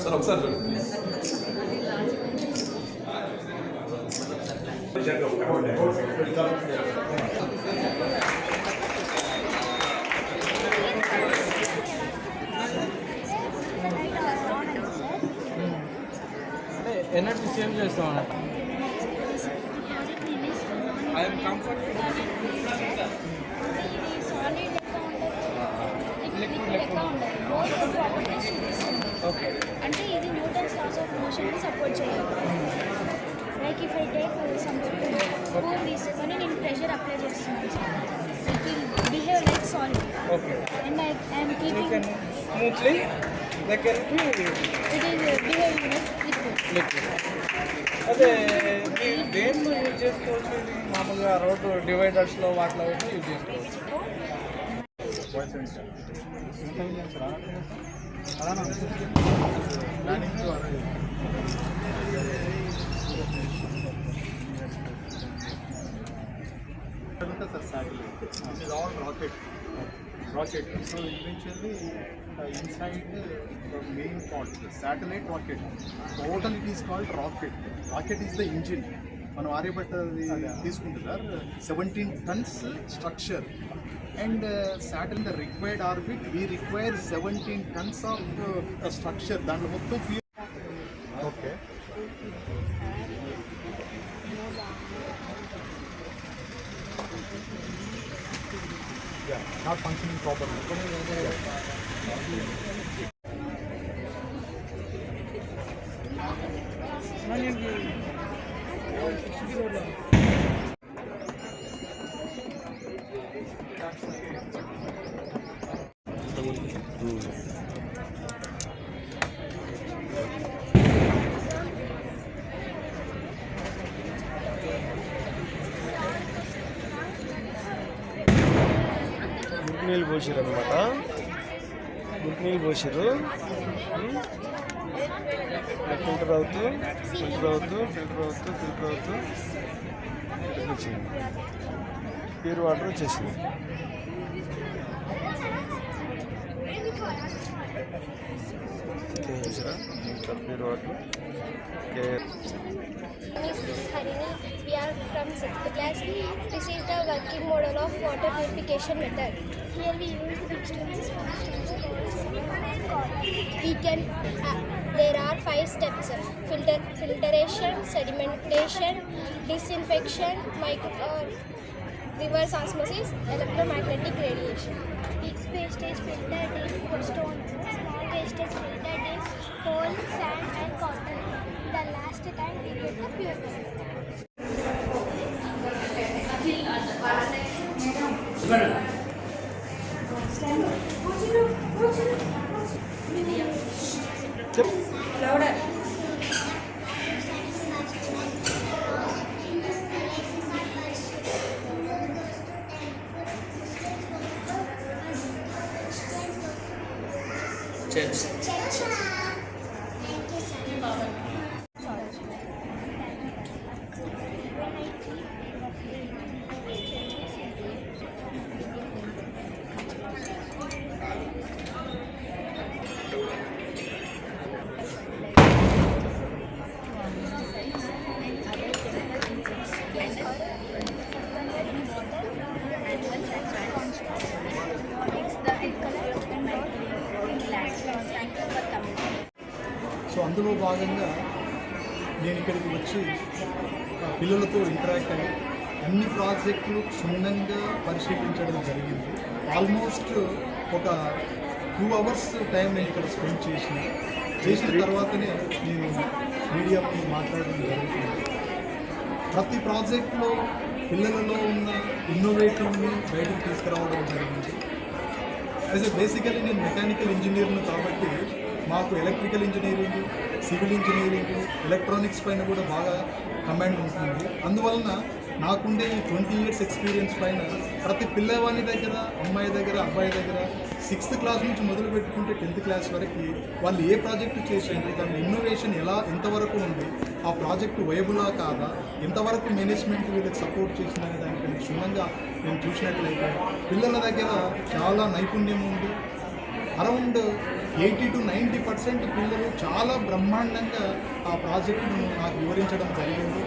Sir ఒకసారి చూడండి. Energy save చేస్తాం అన్నమాట. I'm comfort okay. అంటే ఇది Newton's laws of motion support చేయాలి. Like if I take some spoon తీసుకొని నేను ప్రెషర్ అప్లై చేస్తున్నాను, it will behave like solid. Okay. And I'm keeping smoothly దగ్గరికి it is behaving like liquid. అదే దేంట్లో use చేసుకోవచ్చు? ఇది మామూలుగా రోడ్డు డివైడర్స్లో వాటిలో అయితే యూజ్ చేసుకోవచ్చు. Satellite. This is all rocket. So eventually inside the main part, the satellite rocket. Total it is called rocket. Rocket is the engine. మనం ఆర్యభట్ట తీసుకుంటున్నారు 17 tons structure. And Saturn, the required orbit, we require 17 tons of structure. దాంట్లో మొత్తం okay. Yeah, not functioning properly. నీళ్ళు పోసారు అనమాట. నీళ్ళు పోసారు, filter అవుతూ వచ్చింది. Pure water వచ్చేసింది. చూసారా pure water. Okay. We are from 6th class. This is the working model of water purification method. Here we use the instruments. We can. There are 5 steps: filtration, sedimentation, disinfection, reverse osmosis, electromagnetic radiation. Big wastage filtered in stone. Small wastage filtered in coal, sand, and cotton. The last time we get the pure water. Louder. Church. So అందులో భాగంగా నేను ఇక్కడికి వచ్చి పిల్లలతో interact అయ్యి అన్ని ప్రాజెక్టులు క్షుణ్ణంగా పరిశీలించడం జరిగింది. ఆల్మోస్ట్ ఒక 2 hours టైం నేను ఇక్కడ స్పెండ్ చేసిన తర్వాతనే నేను మీడియాతో మాట్లాడడం జరుగుతుంది. ప్రతి ప్రాజెక్టులో పిల్లలలో ఉన్న ఇన్నోవేటివ్ని బయటకు తీసుకురావడం జరిగింది. యాజ్ ఎ బేసికలీ నేను మెకానికల్ ఇంజనీర్ను కాబట్టి మాకు electrical engineering, civil engineering, electronics పైన కూడా బాగా కమాండ్ ఉంటుంది. అందువలన నాకుండే ఈ 20 years ఎక్స్పీరియన్స్ పైన ప్రతి పిల్లవాని దగ్గర, అమ్మాయి దగ్గర, అబ్బాయి దగ్గర 6th క్లాస్ నుంచి మొదలు పెట్టుకుంటే 10th క్లాస్ వరకు వాళ్ళు ఏ ప్రాజెక్టు చేసిండ్రు, దాని ఇన్నోవేషన్ ఎంతవరకు ఉంది, ఆ ప్రాజెక్టు వైబులా కాదా, ఎంతవరకు మేనేజ్మెంట్ వీళ్ళకి సపోర్ట్ చేసిందనే దానికంటే క్షుణ్ణంగా నేను చూసినట్లయితే పిల్లల దగ్గర చాలా నైపుణ్యం ఉంది. అరౌండ్ 80 to 90% పిల్లలు చాలా బ్రహ్మాండంగా ఆ ప్రాజెక్టును నాకు వివరించడం జరిగింది.